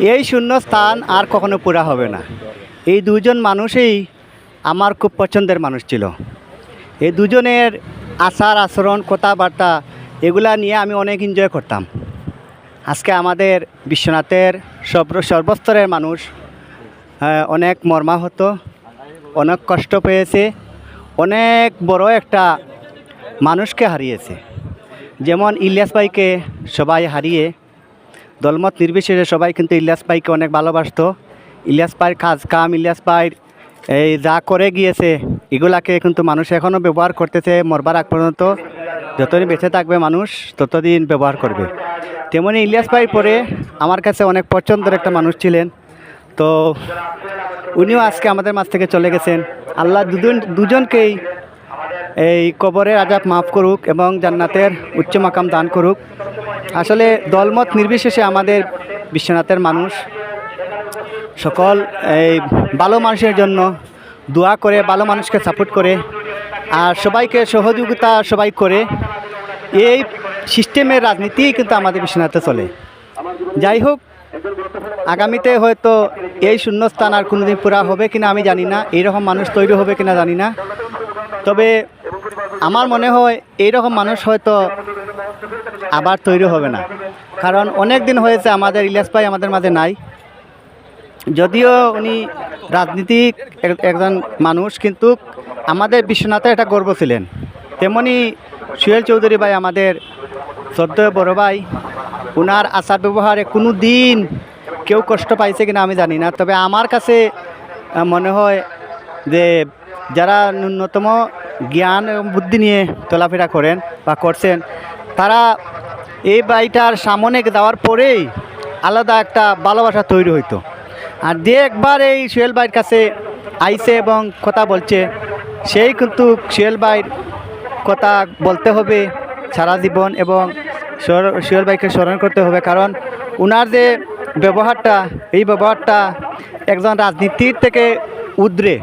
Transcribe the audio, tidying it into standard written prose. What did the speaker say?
এই শূন্য স্থান আর কখনো পুরা হবে না। এই দুজন মানুষই আমার খুব পছন্দের মানুষ ছিল। এই দুজনের আচার আচরণ কথাবার্তা এগুলা নিয়ে আমি অনেক এনজয় করতাম। আজকে আমাদের বিশ্বনাথের সর্বস্তরের মানুষ অনেক মর্মাহত, অনেক কষ্ট পেয়েছে, অনেক বড় একটা মানুষকে হারিয়েছে। যেমন ইলিয়াস ভাইকে সবাই হারিয়ে দলমত নির্বিশেষে সবাই কিন্তু ইলিয়াস ভাইকে অনেক ভালোবাসতো। ইলিয়াস ভাইয়ের কাজ কাম, ইলিয়াস ভাইয়ের এই যা করে গিয়েছে এগুলাকে কিন্তু মানুষ এখনও ব্যবহার করতেছে। মরবার আগ পর্যন্ত যতদিন বেঁচে থাকবে মানুষ ততদিন ব্যবহার করবে। তেমনি ইলিয়াস ভাই পরে আমার কাছে অনেক পছন্দের একটা মানুষ ছিলেন। তো উনিও আজকে আমাদের মাঝ থেকে চলে গেছেন। আল্লাহ দুজনকেই এই কবরের আযাব মাফ করুক এবং জান্নাতের উচ্চ মাকাম দান করুক। আসলে দলমত নির্বিশেষে আমাদের বিশ্বনাথের মানুষ সকল এই ভালো মানুষের জন্য দোয়া করে, ভালো মানুষকে সাপোর্ট করে, আর সবাইকে সহযোগিতা সবাই করে। এই সিস্টেমের রাজনীতিই কিন্তু আমাদের বিশ্বনাথে চলে। যাই হোক, আগামীতে হয়তো এই শূন্যস্থান আর কোনোদিন পুরা হবে কিনা আমি জানি না, এইরকম মানুষ তৈরি হবে কিনা জানি না। তবে আমার মনে হয় এইরকম মানুষ হয়তো আবার তৈরি হবে না, কারণ অনেক দিন হয়েছে আমাদের ইলিয়াস ভাই আমাদের মাঝে নাই। যদিও উনি রাজনীতিক একজন মানুষ, কিন্তু আমাদের বিশ্বনাথের একটা গর্ব ছিলেন। তেমনি সুহেল চৌধুরী ভাই আমাদের শ্রদ্ধেয় বড় ভাই, ওনার আচার ব্যবহারে কোনো দিন কেউ কষ্ট পাইছে কিনা আমি জানি না। তবে আমার কাছে মনে হয় যে যারা ন্যূনতম জ্ঞান এবং বুদ্ধি নিয়ে চলাফেরা করেন বা করছেন, তারা এই বাড়িটার সামনে যাওয়ার পরেই আলাদা একটা ভালোবাসা তৈরি হইতো। আর যে একবার এই সুহেল ভাইয়ের কাছে আইছে এবং কথা বলছে, সেই কিন্তু সুহেল ভাইয়ের কথা বলতে হবে সারা জীবন এবং সুহেল ভাইকে স্মরণ করতে হবে। কারণ ওনার যে ব্যবহারটা, এই ব্যবহারটা একজন রাজনীতির থেকে ঊর্ধ্বে